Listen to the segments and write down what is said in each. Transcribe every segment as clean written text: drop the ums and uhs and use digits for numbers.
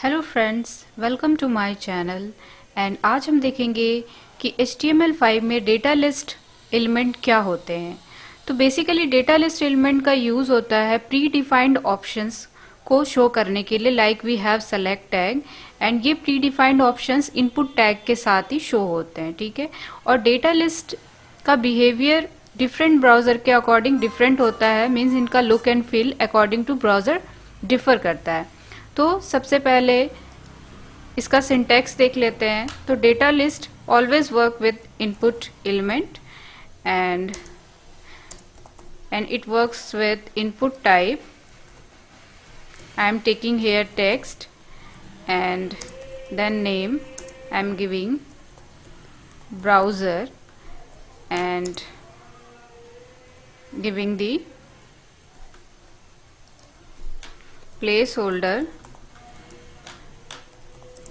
Hello friends, welcome to my channel. And आज हम देखेंगे कि HTML5 में डेटा लिस्ट एलिमेंट क्या होते हैं। तो बेसिकली डेटा लिस्ट एलिमेंट का यूज़ होता है प्री डिफाइंड ऑप्शंस को शो करने के लिए, like we have select tag, and ये predefined options input tag के साथ ही शो होते हैं, ठीक है। और डेटा लिस्ट का बिहेवियर डिफरेंट ब्राउज़र के अकॉर्डिंग डिफरेंट होता है, मीन्स इनका look and feel according to browser differ करता है। तो सबसे पहले इसका सिंटैक्स देख लेते हैं। तो data list always work with input element and it works with input type. I am taking here text and then name I am giving browser and giving the placeholder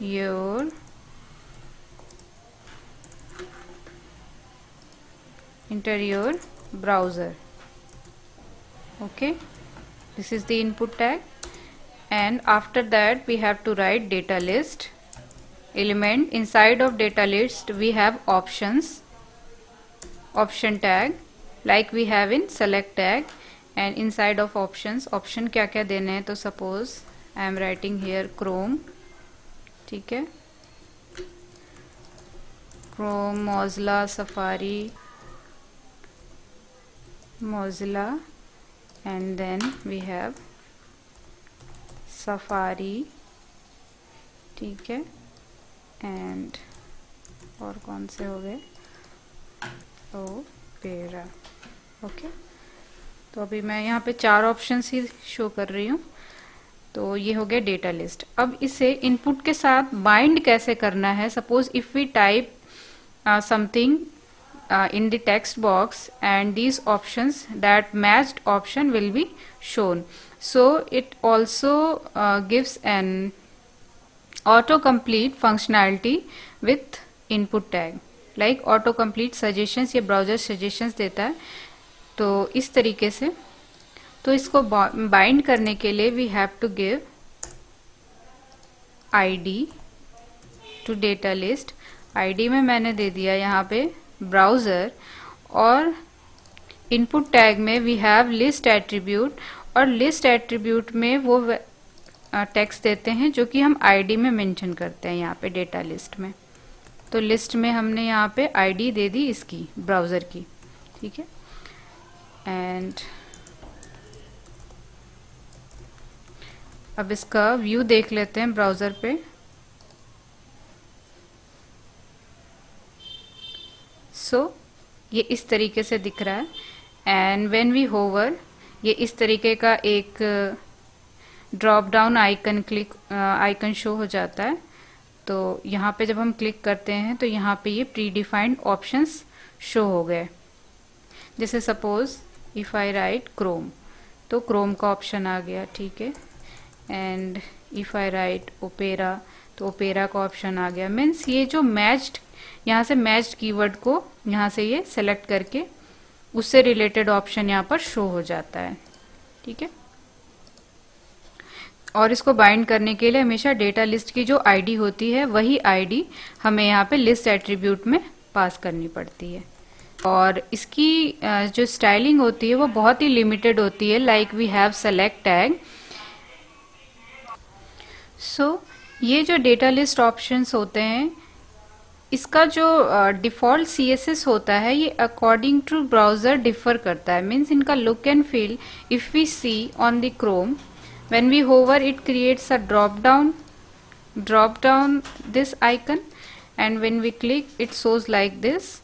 your enter your browser. Okay, this is the input tag, and after that we have to write data list element. Inside of data list we have options, option tag like we have in select tag, and inside of options option क्या क्या देने हैं। तो suppose I am writing here Chrome, ठीक है, Chrome, Mozilla, Safari, Mozilla, and then we have Safari, ठीक है, and और कौन से हो गए, ओपेरा। ओके, तो अभी मैं यहाँ पे 4 ऑप्शंस ही शो कर रही हूँ। तो ये हो गया डेटा लिस्ट। अब इसे इनपुट के साथ बाइंड कैसे करना है। Suppose if we type something in the text box and these options, that matched option will be shown. So it also gives an autocomplete functionality with input tag, like autocomplete suggestions, ये browser suggestions देता है। तो इस तरीके से तो इसको bind करने के लिए we have to give ID to data list। ID में मैंने दे दिया यहाँ पे ब्राउज़र, और इनपुट टैग में वी हैव लिस्ट एट्रीब्यूट, और लिस्ट एट्रीब्यूट में वो टेक्स्ट देते हैं जो कि हम आईडी में मेंशन करते हैं यहाँ पे डेटा लिस्ट में। तो लिस्ट में हमने यहाँ पे आईडी दे दी इसकी, ब्राउज़र की, ठीक है। एंड अब इसका व्यू देख लेते हैं ब्राउज़र पे। ये इस तरीके से दिख रहा है, एंड व्हेन वी होवर ये इस तरीके का एक ड्रॉप डाउन आइकन शो हो जाता है। तो यहाँ पे जब हम क्लिक करते हैं तो यहाँ पे ये प्री डिफाइंड ऑप्शंस शो हो गए। जैसे suppose if I right Chrome, तो क्रोम का ऑप्शन आ गया, ठीक है। And if I right opera, तो ओपेरा का ऑप्शन आ गया। मीन्स ये जो मैच्ड, यहाँ से मैच्ड कीवर्ड को यहाँ से ये सेलेक्ट करके उससे रिलेटेड ऑप्शन यहाँ पर शो हो जाता है, ठीक है। और इसको बाइंड करने के लिए हमेशा डेटा लिस्ट की जो आईडी होती है वही आईडी हमें यहाँ पे लिस्ट एट्रीब्यूट में पास करनी पड़ती है। और इसकी जो स्टाइलिंग होती है वो बहुत ही लिमिटेड होती है, like we have select tag. So ये जो डेटा लिस्ट ऑप्शंस होते हैं, इसका जो डिफ़ॉल्ट CSS होता है ये अकॉर्डिंग टू ब्राउज़र डिफ़र करता है। मीन्स इनका look and feel, if we see on the Chrome, when we hover it creates a drop down this icon, and when we click it shows like this.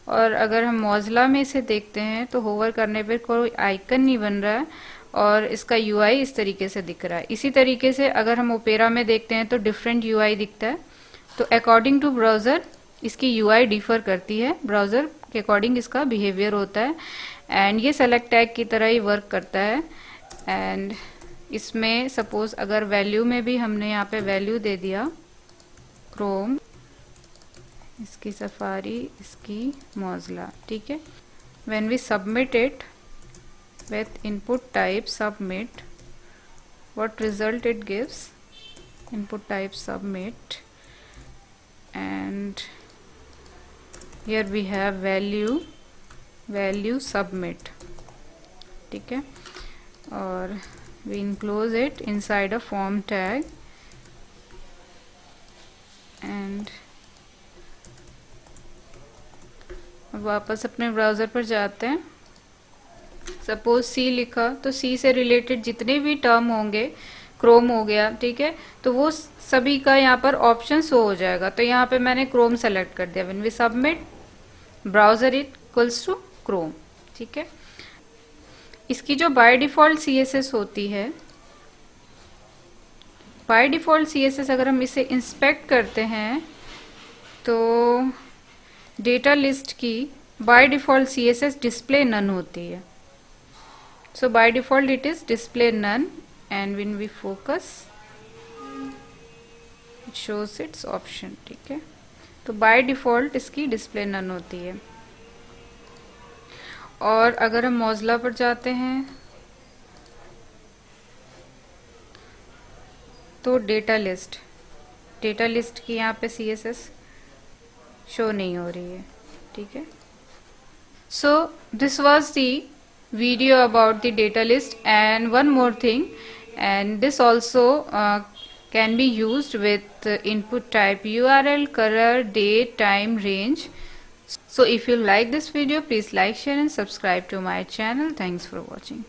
और अगर हम Mozilla में इसे देखते हैं तो होवर करने पर कोई आइकन नहीं बन रहा है और इसका UI इस तरीके से दिख रहा है। इसी तरीके से अगर हम ओपेरा में देखते हैं तो डिफरेंट UI दिखता है। तो अकॉर्डिंग टू ब्राउज़र इसकी UI डिफर करती है, ब्राउज़र के अकॉर्डिंग इसका बिहेवियर होता है। एंड ये सेलेक्ट टैग की तरह ही वर्क करता है। एंड इसमें सपोज अगर वैल्यू में भी हमने यहाँ पे वैल्यू दे दिया क्रोम, इसकी सफारी, इसकी मोज़िला, ठीक है। When we submit it with input type submit, what result it gives, input type submit, and here we have value submit, ठीक है, और we enclose it inside a form tag, and अब वापस अपने browser पर जाते हैं। सपोज सी लिखा तो सी से रिलेटेड जितने भी टर्म होंगे, क्रोम हो गया, ठीक है, तो वो सभी का यहाँ पर ऑप्शन शो हो जाएगा। तो यहाँ पे मैंने क्रोम सेलेक्ट कर दिया। When we submit browser equals to Chrome, ठीक है। इसकी जो बाय डिफ़ॉल्ट CSS होती है, बाय डिफ़ॉल्ट CSS अगर हम इसे इंस्पेक्ट करते हैं तो डेटा लिस्ट की by default CSS display none होती है। So by default it is display none, and when we focus it shows its option, ठीक है। तो बाय डिफ़ॉल्ट इसकी डिस्प्ले नन होती है। और अगर हम मौज़िला पर जाते हैं तो डेटा लिस्ट की यहाँ पे CSS शो नहीं हो रही है, ठीक है। So this was the video about the data list, and one more thing, and this also can be used with input type URL, color, date, time, range. So if you like this video, please like, share and subscribe to my channel. Thanks for watching.